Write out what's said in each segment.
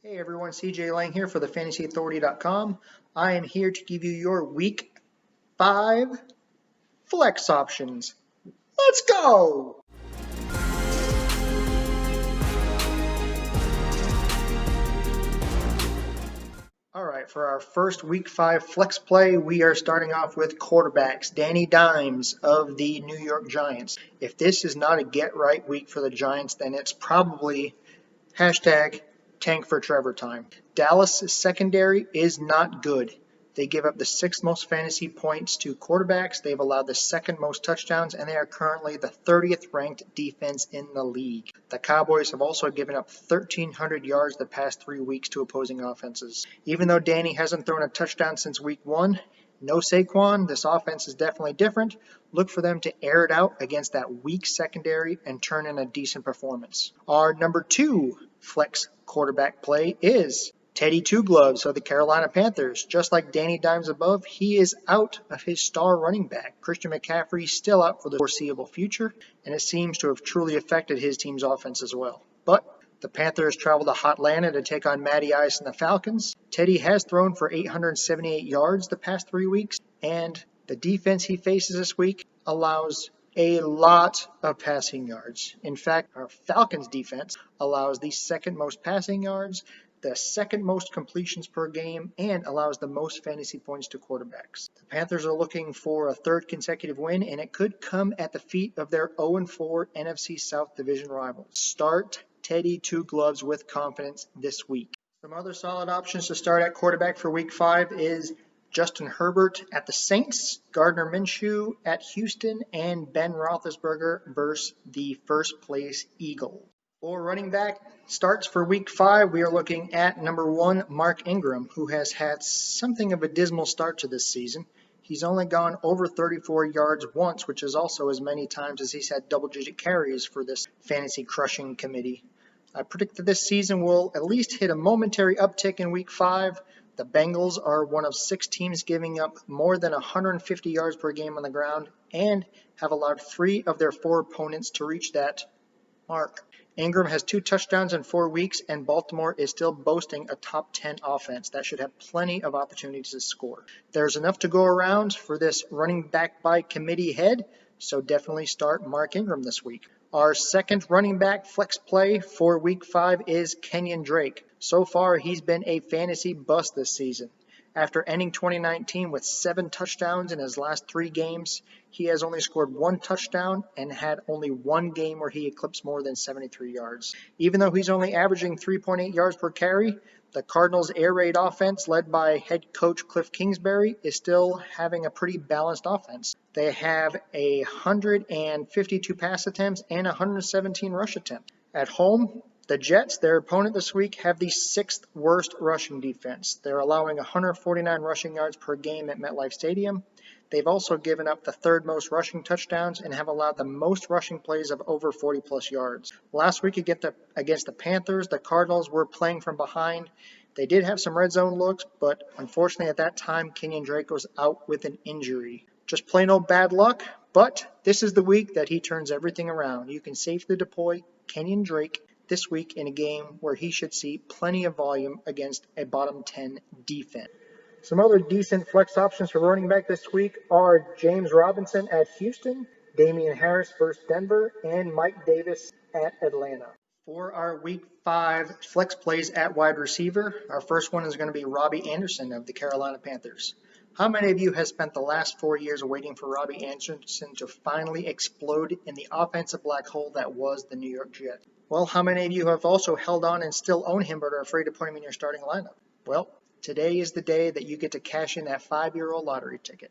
Hey everyone, CJ Lang here for the FantasyAuthority.com. I am here to give you your Week 5 flex options. Let's go! Alright, for our first Week 5 flex play, we are starting off with quarterbacks. Danny Dimes of the New York Giants. If this is not a get-right week for the Giants, then it's probably hashtag tank for Trevor time. Dallas' secondary is not good. They give up the 6th most fantasy points to quarterbacks. They've allowed the 2nd most touchdowns, and they are currently the 30th ranked defense in the league. The Cowboys have also given up 1,300 yards the past 3 weeks to opposing offenses. Even though Danny hasn't thrown a touchdown since week 1, no Saquon, this offense is definitely different. Look for them to air it out against that weak secondary and turn in a decent performance. Our number 2 flex quarterback play is Teddy Two Gloves of the Carolina Panthers. Just like Danny Dimes above, he is out of his star running back. Christian McCaffrey is still out for the foreseeable future, and it seems to have truly affected his team's offense as well. But the Panthers travel to Hotlanta to take on Matty Ice and the Falcons. Teddy has thrown for 878 yards the past 3 weeks, and the defense he faces this week allows a lot of passing yards. In fact, our Falcons defense allows the 2nd most passing yards, the 2nd most completions per game, and allows the most fantasy points to quarterbacks. The Panthers are looking for a 3rd consecutive win, and it could come at the feet of their 0-4 NFC South division rivals. Start Teddy Two Gloves with confidence this week. Some other solid options to start at quarterback for Week 5 is Justin Herbert at the Saints, Gardner Minshew at Houston, and Ben Roethlisberger versus the first place Eagles. For running back starts for Week 5, we are looking at number 1, Mark Ingram, who has had something of a dismal start to this season. He's only gone over 34 yards once, which is also as many times as he's had double-digit carries for this fantasy crushing committee. I predict that this season will at least hit a momentary uptick in Week 5. The Bengals are one of 6 teams giving up more than 150 yards per game on the ground and have allowed 3 of their 4 opponents to reach that mark. Ingram has 2 touchdowns in 4 weeks, and Baltimore is still boasting a top 10 offense that should have plenty of opportunities to score. There's enough to go around for this running back by committee head, so definitely start Mark Ingram this week. Our 2nd running back flex play for Week 5 is Kenyon Drake. So far, he's been a fantasy bust this season. After ending 2019 with 7 touchdowns in his last 3 games, he has only scored 1 touchdown and had only 1 game where he eclipsed more than 73 yards. Even though he's only averaging 3.8 yards per carry, the Cardinals Air Raid offense, led by head coach Cliff Kingsbury, is still having a pretty balanced offense. They have 152 pass attempts and 117 rush attempts. At home, the Jets, their opponent this week, have the 6th worst rushing defense. They're allowing 149 rushing yards per game at MetLife Stadium. They've also given up the 3rd most rushing touchdowns and have allowed the most rushing plays of over 40-plus yards. Last week against the Panthers, the Cardinals were playing from behind. They did have some red zone looks, but unfortunately at that time, Kenyon Drake was out with an injury. Just plain old bad luck, but this is the week that he turns everything around. You can safely deploy Kenyon Drake this week in a game where he should see plenty of volume against a bottom 10 defense. Some other decent flex options for running back this week are James Robinson at Houston, Damian Harris versus Denver, and Mike Davis at Atlanta. For our Week 5 flex plays at wide receiver, our first one is going to be Robbie Anderson of the Carolina Panthers. How many of you have spent the last 4 years waiting for Robbie Anderson to finally explode in the offensive black hole that was the New York Jets? Well, how many of you have also held on and still own him but are afraid to put him in your starting lineup? Well, today is the day that you get to cash in that 5-year-old lottery ticket.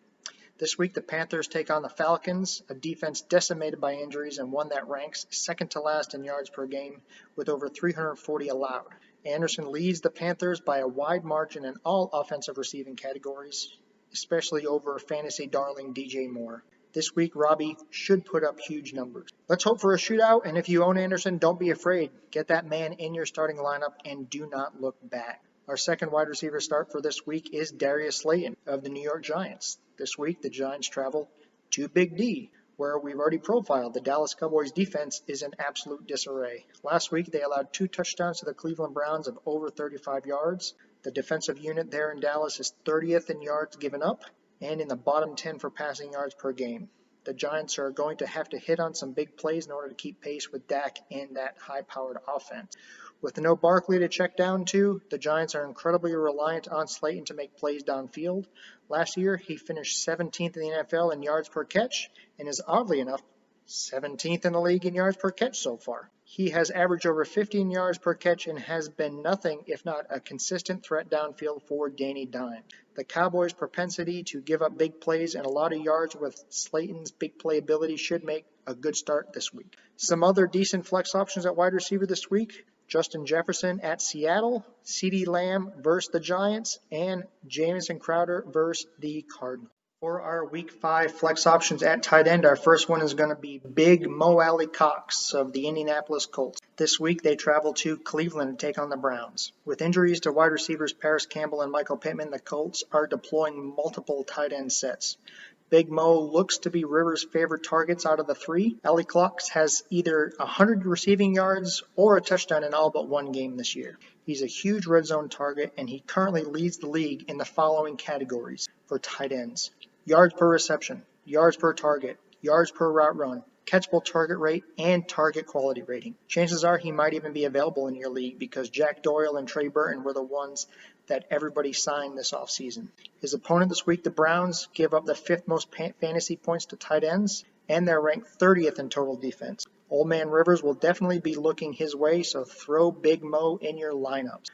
This week, the Panthers take on the Falcons, a defense decimated by injuries and one that ranks 2nd to last in yards per game with over 340 allowed. Anderson leads the Panthers by a wide margin in all offensive receiving categories, especially over fantasy darling DJ Moore. This week, Robbie should put up huge numbers. Let's hope for a shootout, and if you own Anderson, don't be afraid. Get that man in your starting lineup and do not look back. Our 2nd wide receiver start for this week is Darius Slayton of the New York Giants. This week, the Giants travel to Big D. where we've already profiled the Dallas Cowboys defense is in absolute disarray. Last week, they allowed 2 touchdowns to the Cleveland Browns of over 35 yards. The defensive unit there in Dallas is 30th in yards given up and in the bottom 10 for passing yards per game. The Giants are going to have to hit on some big plays in order to keep pace with Dak and that high-powered offense. With no Barkley to check down to, the Giants are incredibly reliant on Slayton to make plays downfield. Last year, he finished 17th in the NFL in yards per catch and is oddly enough 17th in the league in yards per catch so far. He has averaged over 15 yards per catch and has been nothing if not a consistent threat downfield for Danny Dimes. The Cowboys' propensity to give up big plays and a lot of yards with Slayton's big play ability should make a good start this week. Some other decent flex options at wide receiver this week: Justin Jefferson at Seattle, CeeDee Lamb versus the Giants, and Jamison Crowder versus the Cardinals. For our Week 5 flex options at tight end, our first one is going to be Big Mo Alley-Cox of the Indianapolis Colts. This week they travel to Cleveland to take on the Browns. With injuries to wide receivers Paris Campbell and Michael Pittman, the Colts are deploying multiple tight end sets. Big Mo looks to be Rivers' favorite targets out of the 3. Alley-Cox has either 100 receiving yards or a touchdown in all but one game this year. He's a huge red zone target, and he currently leads the league in the following categories for tight ends: yards per reception, yards per target, yards per route run, catchable target rate, and target quality rating. Chances are he might even be available in your league because Jack Doyle and Trey Burton were the ones that everybody signed this offseason. His opponent this week, the Browns, give up the 5th most fantasy points to tight ends, and they're ranked 30th in total defense. Old Man Rivers will definitely be looking his way, so throw Big Mo in your lineups.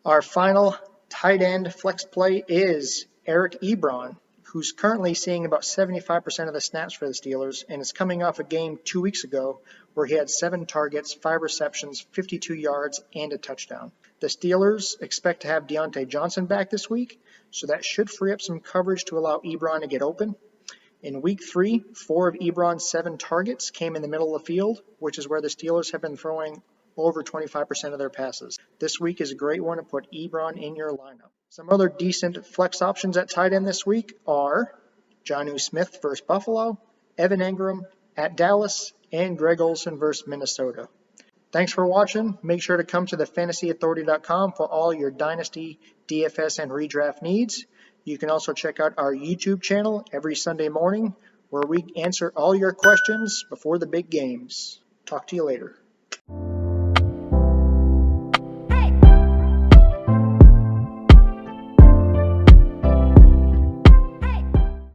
Our final tight end flex play is Eric Ebron, who's currently seeing about 75% of the snaps for the Steelers and is coming off a game 2 weeks ago where he had 7 targets, 5 receptions, 52 yards, and a touchdown. The Steelers expect to have Deontay Johnson back this week, so that should free up some coverage to allow Ebron to get open. In Week 3, 4 of Ebron's 7 targets came in the middle of the field, which is where the Steelers have been throwing over 25% of their passes. This week is a great one to put Ebron in your lineup. Some other decent flex options at tight end this week are Jonnu Smith versus Buffalo, Evan Ingram at Dallas, and Greg Olsen versus Minnesota. Thanks for watching. Make sure to come to thefantasyauthority.com for all your Dynasty, DFS, and redraft needs. You can also check out our YouTube channel every Sunday morning where we answer all your questions before the big games. Talk to you later.